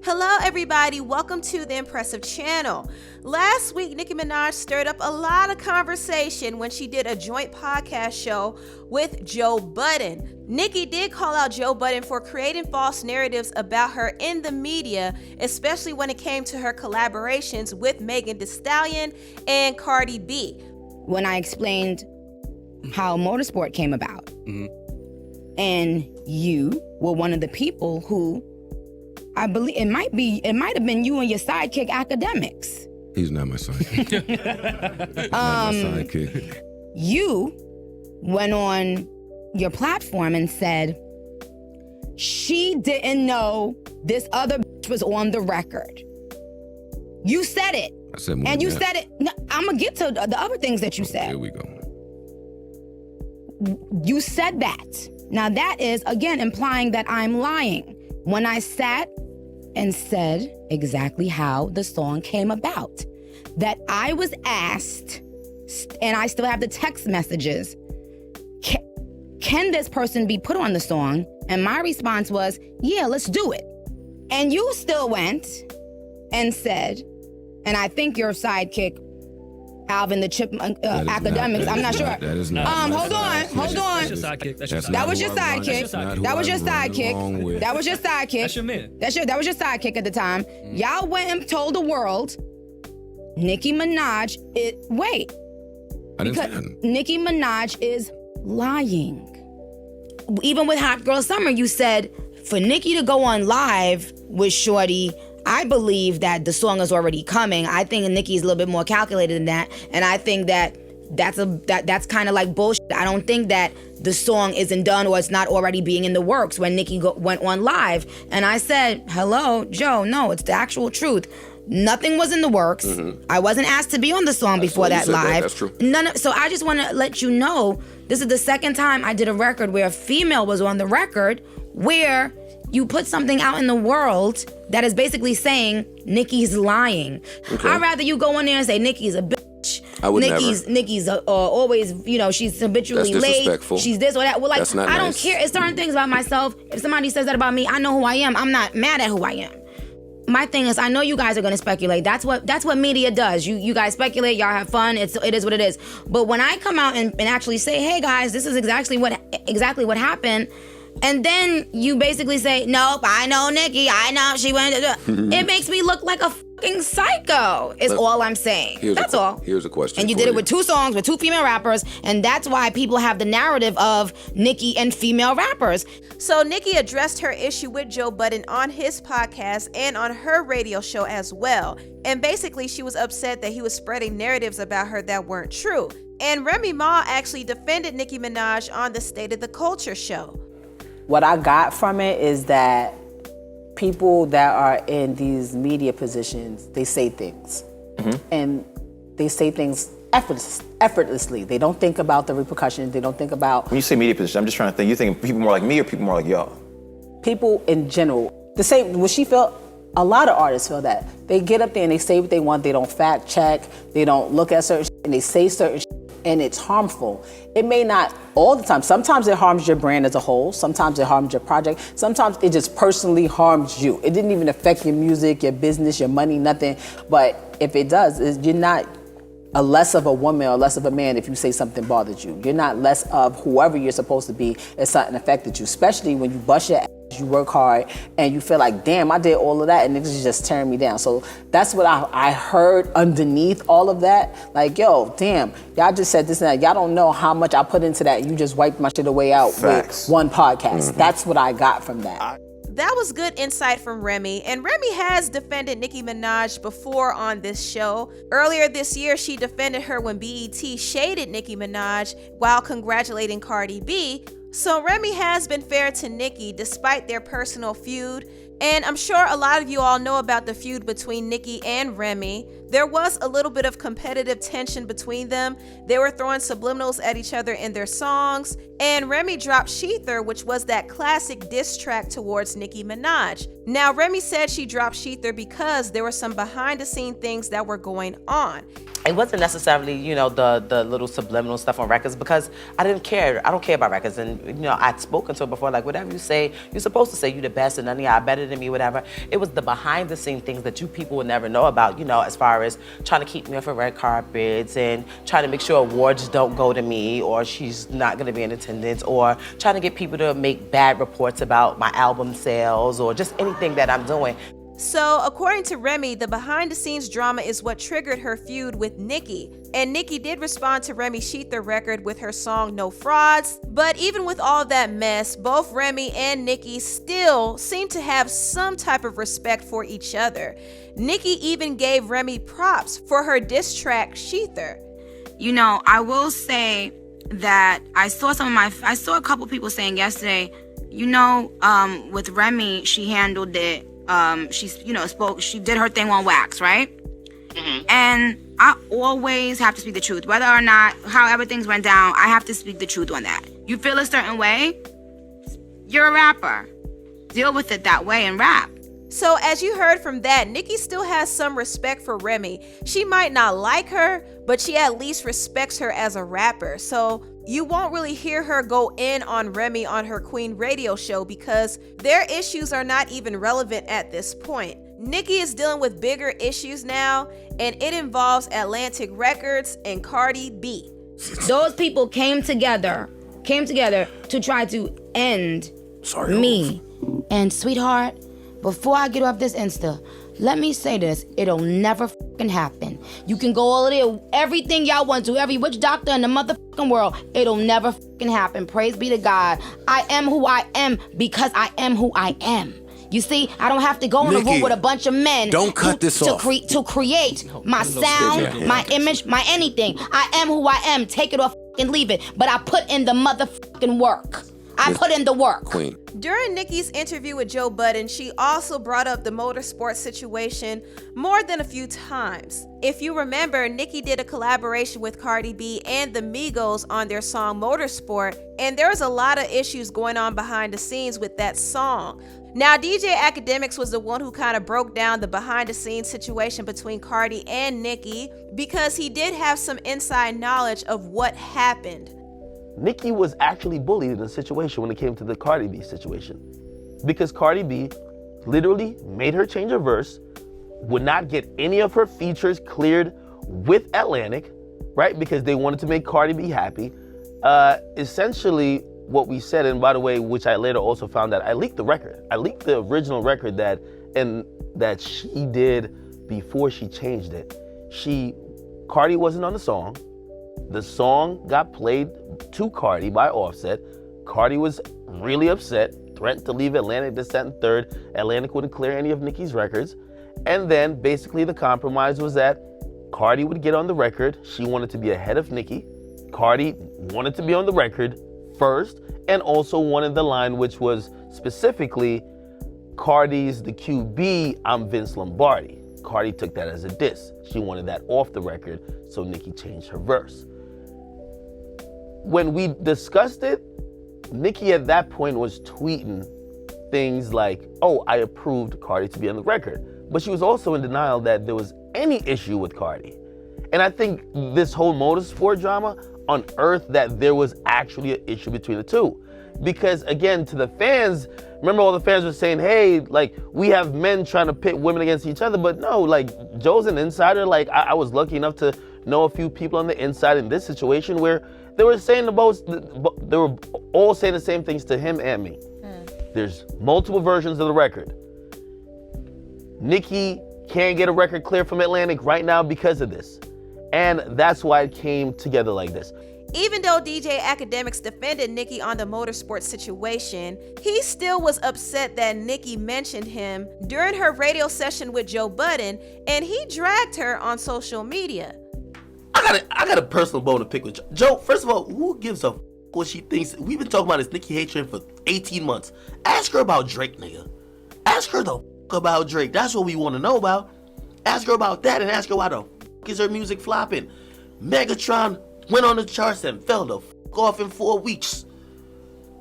Hello everybody, welcome to the Empressive channel. Last week, Nicki Minaj stirred up a lot of conversation when she did a joint podcast show with Joe Budden. Nicki did call out Joe Budden for creating false narratives about her in the media, especially when it came to her collaborations with Megan Thee Stallion and Cardi B. When I explained how Motorsport came about, and you were one of the people who, I believe it might have been you and your sidekick Akademiks. He's not my sidekick. Not my sidekick. You went on your platform and said she didn't know this other bitch was on the record. You said it. I said more and you than said it. No, I'm gonna get to the other things that you said. Here we go. You said that. Now that is, again, implying that I'm lying. When I sat and said exactly how the song came about, that I was asked, and I still have the text messages, can this person be put on the song? And my response was, yeah, let's do it. And you still went and said, and I think your sidekick, Alvin the Chipmunk, Akademiks, I'm not sure. That is not. Hold on. That's your sidekick. That was your sidekick. That was your sidekick. That was your sidekick. That's your man. That was your sidekick at the time. Y'all went and told the world Nicki Minaj wait. I didn't say Because that. Nicki Minaj is lying. Even with Hot Girl Summer, you said for Nicki to go on live with Shorty, I believe that the song is already coming. I think Nicki's a little bit more calculated than that, and I think that that's kind of like bullshit. I don't think that the song isn't done or it's not already being in the works when Nicki went on live. And I said, hello, Joe, no, it's the actual truth. Nothing was in the works. I wasn't asked to be on the song before that live. That's true. So I just want to let you know, this is the second time I did a record where a female was on the record, where you put something out in the world that is basically saying Nicki's lying. Okay. I'd rather you go in there and say Nicki's a bitch. I would Nicki's always, she's habitually That's late. disrespectful. She's this or that. Well, like, That's not I don't nice. care. It's certain things about myself. If somebody says that about me, I know who I am. I'm not mad at who I am. My thing is, I know you guys are gonna speculate. That's what media does. You guys speculate, y'all have fun. It is what it is. But when I come out and actually say, hey guys, this is exactly what happened, and then you basically say, nope, I know Nicki, I know she went to do it. It makes me look like a fucking psycho, is all I'm saying. That's all. Here's a question. And you for did it with 2 songs, with 2 female rappers, and that's why people have the narrative of Nicki and female rappers. So Nicki addressed her issue with Joe Budden on his podcast and on her radio show as well. And basically she was upset that he was spreading narratives about her that weren't true. And Remy Ma actually defended Nicki Minaj on the State of the Culture show. What I got from it is that people that are in these media positions, they say things. And they say things effortlessly. They don't think about the repercussions. They don't think about... When you say media position, I'm just trying to think, you think people more like me or people more like y'all? People in general. The same, what she felt, a lot of artists feel that. They get up there and they say what they want. They don't fact check. They don't look at certain shit, and they say certain shit, and it's harmful. It may not all the time. Sometimes it harms your brand as a whole. Sometimes it harms your project. Sometimes it just personally harms you. It didn't even affect your music, your business, your money, nothing. But if it does, you're not a less of a woman or less of a man if you say something bothered you. You're not less of whoever you're supposed to be if something affected you, especially when you bust your ass, you work hard, and you feel like, damn, I did all of that, and niggas is just tearing me down. So that's what I heard underneath all of that. Like, yo, damn, y'all just said this and that. Y'all don't know how much I put into that. You just wiped my shit away out Facts. with one podcast. That's what I got from that. That was good insight from Remy, and Remy has defended Nicki Minaj before on this show. Earlier this year, she defended her when BET shaded Nicki Minaj while congratulating Cardi B. So Remy has been fair to Nicki despite their personal feud. And I'm sure a lot of you all know about the feud between Nicki and Remy. There was a little bit of competitive tension between them. They were throwing subliminals at each other in their songs. And Remy dropped Sheether, which was that classic diss track towards Nicki Minaj. Now, Remy said she dropped Sheether because there were some behind the scene things that were going on. It wasn't necessarily, you know, the little subliminal stuff on records because I didn't care. I don't care about records. And, you know, I'd spoken to her before, like, whatever you say, you're supposed to say you the best and none of y'all better than me, whatever. It was the behind the scene things that you people would never know about, you know, as far as trying to keep me off of red carpets and trying to make sure awards don't go to me or she's not going to be in attendance or trying to get people to make bad reports about my album sales or just anything that I'm doing. So, according to Remy, the behind-the-scenes drama is what triggered her feud with Nicki. And Nicki did respond to Remy's Sheether record with her song No Frauds. But even with all that mess, both Remy and Nicki still seem to have some type of respect for each other. Nicki even gave Remy props for her diss track Sheether. You know, I will say that I saw a couple people saying yesterday, you know, with Remy, she handled it. She did her thing on wax, right? Mm-hmm. And I always have to speak the truth. Whether or not, however things went down, I have to speak the truth on that. You feel a certain way, you're a rapper. Deal with it that way and rap. So as you heard from that, Nicki still has some respect for Remy. She might not like her, but she at least respects her as a rapper. So you won't really hear her go in on Remy on her Queen radio show because their issues are not even relevant at this point. Nicki is dealing with bigger issues now, and it involves Atlantic Records and Cardi B. Those people came together to try to end me. And sweetheart, before I get off this Insta, let me say this, it'll never fucking happen. You can go all there, everything y'all want to, every witch doctor in the motherfucking world, it'll never fucking happen. Praise be to God. I am who I am because I am who I am. You see, I don't have to go in a room with a bunch of men don't cut this off. To create my sound, my image, my anything. I am who I am. Take it or fucking leave it. But I put in the motherfucking work. I put in the work. Queen. During Nicki's interview with Joe Budden, she also brought up the Motorsports situation more than a few times. If you remember, Nicki did a collaboration with Cardi B and the Migos on their song Motorsport, and there was a lot of issues going on behind the scenes with that song. Now, DJ Akademiks was the one who kind of broke down the behind-the-scenes situation between Cardi and Nicki because he did have some inside knowledge of what happened. Nicki was actually bullied in a situation when it came to the Cardi B situation. Because Cardi B literally made her change her verse, would not get any of her features cleared with Atlantic, right? Because they wanted to make Cardi B happy. Essentially, what we said, and by the way, which I later also found out, I leaked the record. I leaked the original record that she did before she changed it. Cardi wasn't on the song. The song got played to Cardi by Offset. Cardi was really upset, threatened to leave Atlantic to set in third. Atlantic wouldn't clear any of Nicki's records. And then basically the compromise was that Cardi would get on the record. She wanted to be ahead of Nicki. Cardi wanted to be on the record first and also wanted the line which was specifically Cardi's the QB, I'm Vince Lombardi. Cardi took that as a diss. She wanted that off the record, so Nicki changed her verse. When we discussed it, Nicki at that point was tweeting things like, oh, I approved Cardi to be on the record. But she was also in denial that there was any issue with Cardi. And I think this whole Motorsport drama unearthed that there was actually an issue between the two. Because again, to the fans, remember all the fans were saying, hey, like, we have men trying to pit women against each other. But no, like, Joe's an insider. Like, I was lucky enough to know a few people on the inside in this situation where they were saying they were all saying the same things to him and me. There's multiple versions of the record. Nicki can't get a record clear from Atlantic right now because of this. And that's why it came together like this. Even though DJ Akademiks defended Nicki on the Motorsports situation, he still was upset that Nicki mentioned him during her radio session with Joe Budden, and he dragged her on social media. I got a personal bone to pick with Joe. First of all, who gives a what she thinks? We've been talking about this Nicki hatred for 18 months. Ask her about Drake, nigga. Ask her the about Drake. That's what we want to know about. Ask her about that and ask her why the is her music flopping. Megatron went on the charts and fell the off in 4 weeks.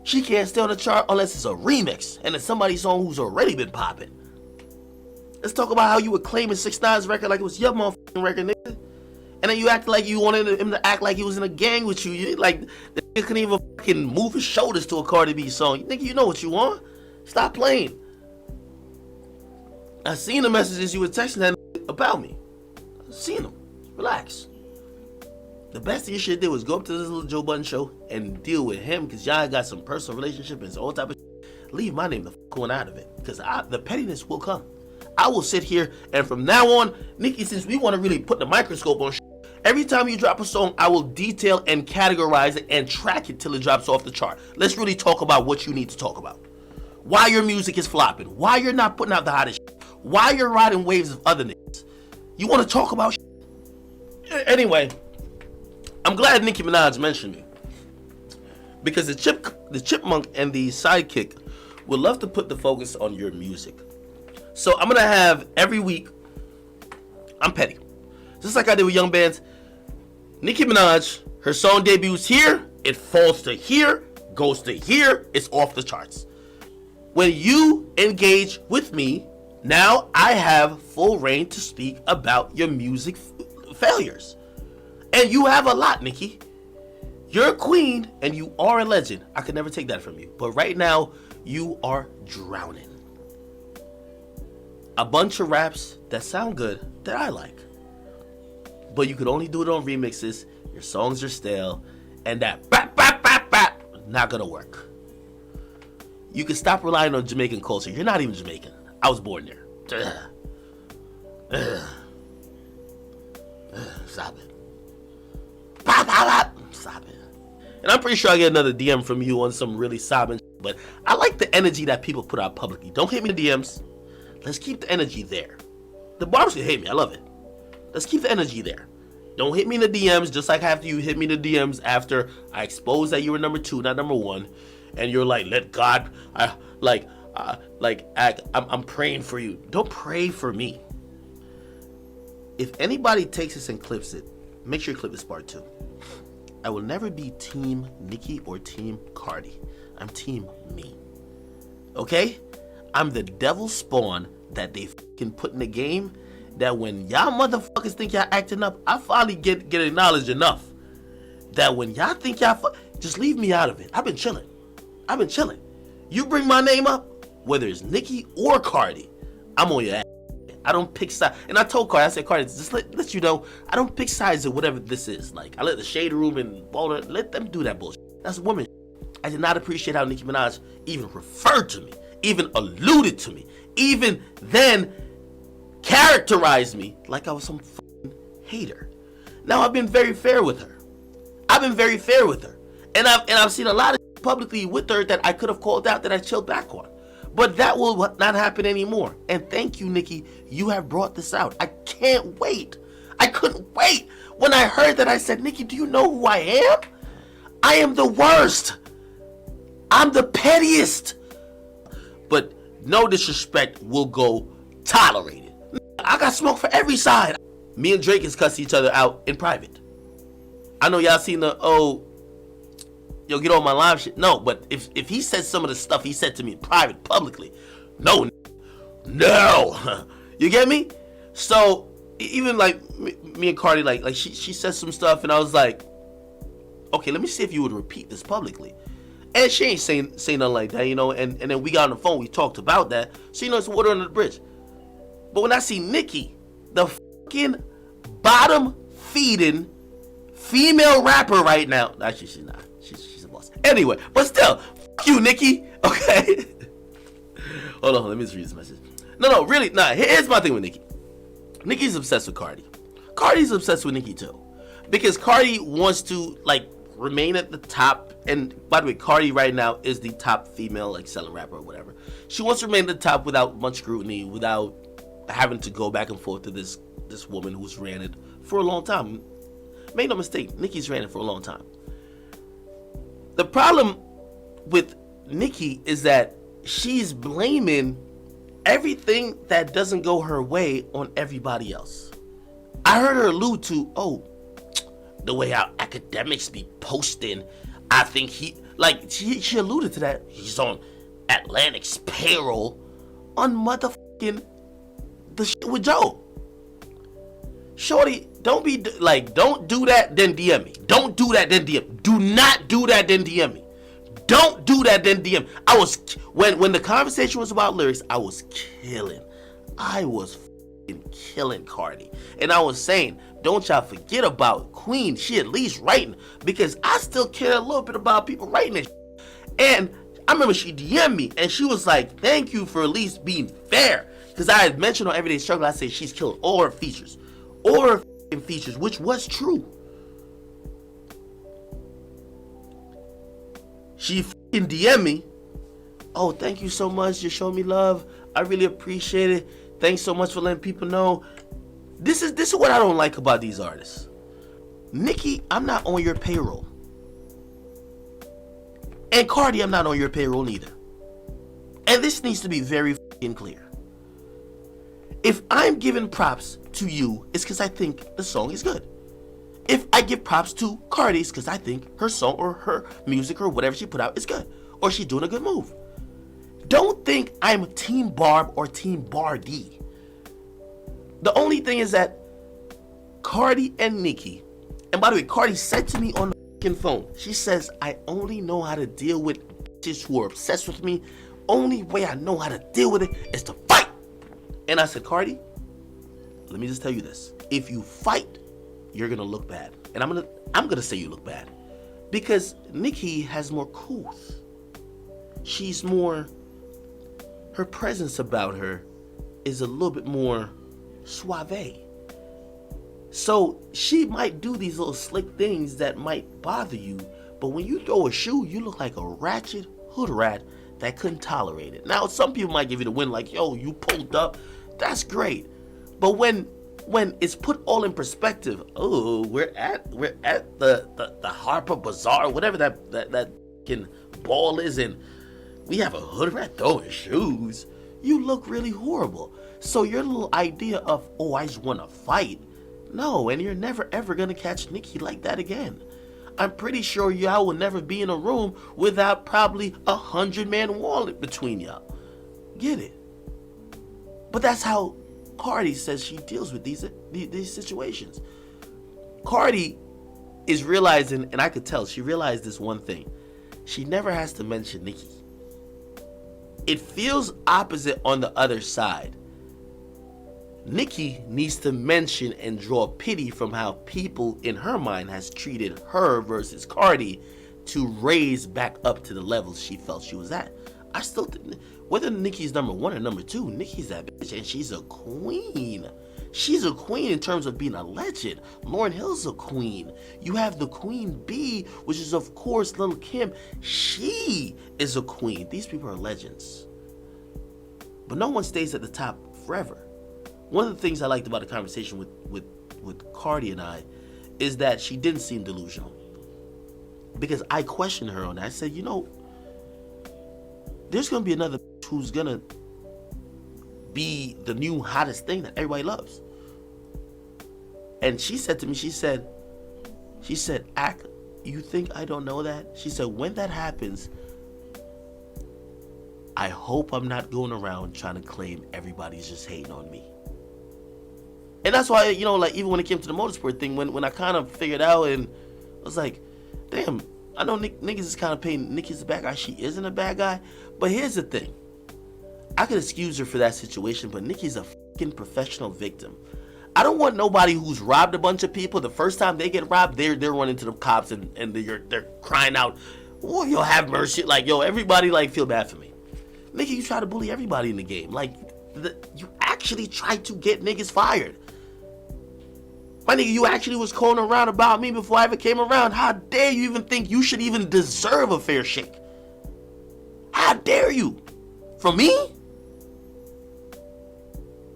She can't stay on the chart unless it's a remix and it's somebody's song who's already been popping. Let's talk about how you were claiming 6ix9ine's record like it was your motherfucking record, nigga. And then you act like you wanted him to act like he was in a gang with you. You like, the nigga couldn't even fucking move his shoulders to a Cardi B song. Nigga, you know what you want. Stop playing. I seen the messages you were texting that about me. I seen them. Relax. The best thing you should do is go up to this little Joe Budden show and deal with him, because y'all got some personal relationship and all type of shit. Leave my name the fuck going out of it, because the pettiness will come. I will sit here, and from now on, Nicki, since we want to really put the microscope on shit, every time you drop a song, I will detail and categorize it and track it till it drops off the chart. Let's really talk about what you need to talk about. Why your music is flopping. Why you're not putting out the hottest shit. Why you're riding waves of other niggas. You want to talk about shit? Anyway, I'm glad Nicki Minaj mentioned me, because the chipmunk and the sidekick would love to put the focus on your music. So I'm going to have every week, I'm petty. Just like I did with Young Bands, Nicki Minaj, her song debuts here, it falls to here, goes to here, it's off the charts. When you engage with me, now I have full reign to speak about your music failures. And you have a lot, Nicki. You're a queen and you are a legend. I could never take that from you. But right now, you are drowning. A bunch of raps that sound good that I like. But you could only do it on remixes. Your songs are stale. And that bap, bap, bap, bap, not gonna work. You can stop relying on Jamaican culture. You're not even Jamaican. I was born there. Stop it. Bop, bop, bop. Stop it. And I'm pretty sure I get another DM from you on some really sobbing shit, but I like the energy that people put out publicly. Don't hit me in the DMs. Let's keep the energy there. The barbs can hate me. I love it. Let's keep the energy there. Don't hit me in the DMs just like after you hit me in the DMs after I exposed that you were number 2, not number 1. And you're like, let God, I'm praying for you. Don't pray for me. If anybody takes this and clips it, make sure you clip this part too. I will never be team Nicki or team Cardi. I'm team me. Okay? I'm the devil spawn that they fucking put in the game, that when y'all motherfuckers think y'all acting up, I finally get acknowledged enough that when y'all think y'all just leave me out of it. I've been chilling. You bring my name up, whether it's Nicki or Cardi, I'm on your ass. I don't pick sides. And I told Cardi, I said, Cardi, just let you know, I don't pick sides of whatever this is. Like, I let the Shade Room and Boulder, let them do that bullshit. That's women. I did not appreciate how Nicki Minaj even referred to me, even alluded to me, even then characterized me like I was some fucking hater. Now, I've been very fair with her. And I've seen a lot of publicly with her that I could have called out that I chilled back on. But that will not happen anymore. And thank you, Nicki. You have brought this out. I can't wait. I couldn't wait. When I heard that, I said, Nicki, do you know who I am? I am the worst. I'm the pettiest. But no disrespect will go tolerated. I got smoke for every side. Me and Drake has cussed each other out in private. I know y'all seen the, yo, get on my live shit. No, but if he said some of the stuff he said to me in private, publicly, no. You get me? So, even like me and Cardi, like she said some stuff and I was like, okay, let me see if you would repeat this publicly. And she ain't saying nothing like that, you know, and then we got on the phone, we talked about that. So, you know, it's water under the bridge. But when I see Nicki, the fucking bottom feeding female rapper right now, actually she's not. She's a boss. Anyway, but still, fuck you, Nicki. Okay. Hold on, let me just read this message. No, really, here's my thing with Nicki. Nicki's obsessed with Cardi. Cardi's obsessed with Nicki too. Because Cardi wants to, like, remain at the top. And by the way, Cardi right now is the top female, like, selling rapper or whatever. She wants to remain at the top without much scrutiny, without having to go back and forth to this woman who's ran it for a long time. Make no mistake, Nicki's ran it for a long time. The problem with Nicki is that she's blaming everything that doesn't go her way on everybody else. I heard her allude to, the way our Akademiks be posting, I think she alluded to that. He's on Atlantic's payroll on motherfucking the shit with Joe. Shorty, don't be like, don't do that, then DM me. Don't do that, then DM. Do not do that, then DM me. Don't do that, then DM. I was, when the conversation was about lyrics, I was killing. I was killing Cardi. And I was saying, don't y'all forget about Queen. She at least writing, because I still care a little bit about people writing it. And I remember she DM'd me and she was like, thank you for at least being fair. Because I had mentioned on Everyday Struggle, I said she's killing all her features. All her features, which was true. She DM'd me. Oh, thank you so much. You showed me love. I really appreciate it. Thanks so much for letting people know. This is what I don't like about these artists. Nicki, I'm not on your payroll. And Cardi, I'm not on your payroll neither. And this needs to be very clear. If I'm giving props to you, it's because I think the song is good. If I give props to Cardi, it's because I think her song or her music or whatever she put out is good. Or she's doing a good move. Don't think I'm Team Barb or Team Bardi. The only thing is that Cardi and Nicki, and by the way, Cardi said to me on the fucking phone, she says, I only know how to deal with bitches who are obsessed with me. Only way I know how to deal with it is to fight. And I said, Cardi, let me just tell you this. If you fight, you're gonna look bad. And I'm gonna say you look bad. Because Nicki has more couth. She's more, her presence about her is a little bit more suave. So she might do these little slick things that might bother you, but when you throw a shoe, you look like a ratchet hood rat that couldn't tolerate it. Now, some people might give you the win, like, yo, you pulled up. That's great. But when it's put all in perspective, oh, we're at the Harper Bazaar, whatever that ball is, and we have a hood rat throwing shoes, you look really horrible. So your little idea of, oh, I just want to fight, no, and you're never ever gonna catch Nicki like that again. I'm pretty sure y'all will never be in a room without probably 100-man wall between y'all. Get it? But that's how Cardi says she deals with these situations. Cardi is realizing, and I could tell, she realized this one thing. She never has to mention Nicki. It feels opposite on the other side. Nicki needs to mention and draw pity from how people in her mind has treated her versus Cardi to raise back up to the levels she felt she was at. I still think, whether Nicki's number one or number two, Nicki's that bitch, and she's a queen. She's a queen in terms of being a legend. Lauryn Hill's a queen. You have the Queen Bee, which is of course Lil' Kim. She is a queen. These people are legends. But no one stays at the top forever. One of the things I liked about the conversation with Cardi and I is that she didn't seem delusional. Because I questioned her on that. I said, you know, there's going to be another who's going to be the new hottest thing that everybody loves. And she said to me, she said, Ak, you think I don't know that? She said, when that happens, I hope I'm not going around trying to claim everybody's just hating on me. And that's why, you know, like, even when it came to the Motorsport thing, when I kind of figured out, and I was like, damn, I know niggas is kind of painting Nicki's a bad guy. She isn't a bad guy. But here's the thing. I could excuse her for that situation, but Nicki's a fucking professional victim. I don't want nobody who's robbed a bunch of people. The first time they get robbed, they're running to the cops and they're crying out, oh, yo, have mercy. Like, yo, everybody, like, feel bad for me. Nicki, you try to bully everybody in the game. Like, you actually tried to get niggas fired. My nigga, you actually was calling around about me before I ever came around. How dare you even think you should even deserve a fair shake? How dare you? From me?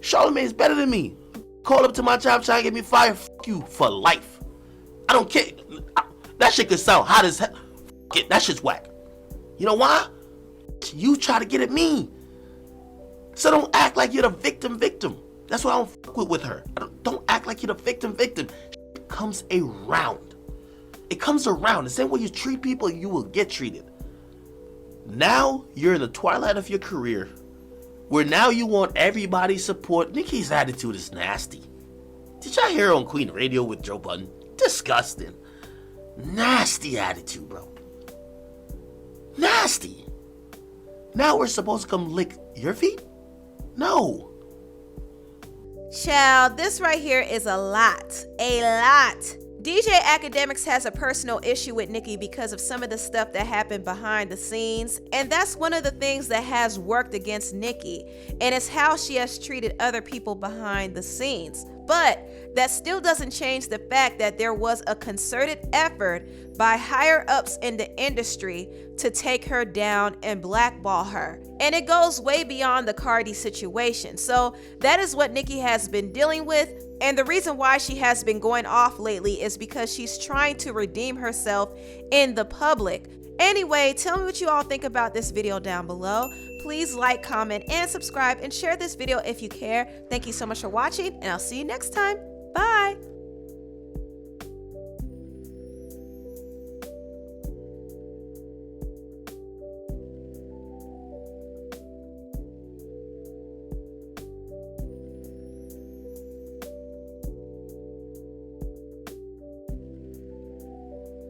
Charlamagne is better than me. Call up to my job trying to get me fired. Fuck you for life. I don't care. That shit could sound hot as hell. That shit's whack. You know why? You try to get at me. So don't act like you're the victim. That's what I don't fuck with her. Don't act like you're the victim. It comes around. It comes around. The same way you treat people, you will get treated. Now you're in the twilight of your career, where now you want everybody's support. Nicki's attitude is nasty. Did y'all hear her on Queen Radio with Joe Budden? Disgusting. Nasty attitude, bro. Nasty. Now we're supposed to come lick your feet? No. Child, this right here is a lot. A lot. DJ Akademiks has a personal issue with Nicki because of some of the stuff that happened behind the scenes, and that's one of the things that has worked against Nicki, and it's how she has treated other people behind the scenes. But that still doesn't change the fact that there was a concerted effort by higher ups in the industry to take her down and blackball her. And it goes way beyond the Cardi situation. So that is what Nicki has been dealing with. And the reason why she has been going off lately is because she's trying to redeem herself in the public. Anyway, tell me what you all think about this video down below. Please like, comment, and subscribe, and share this video if you care. Thank you so much for watching, and I'll see you next time. Bye.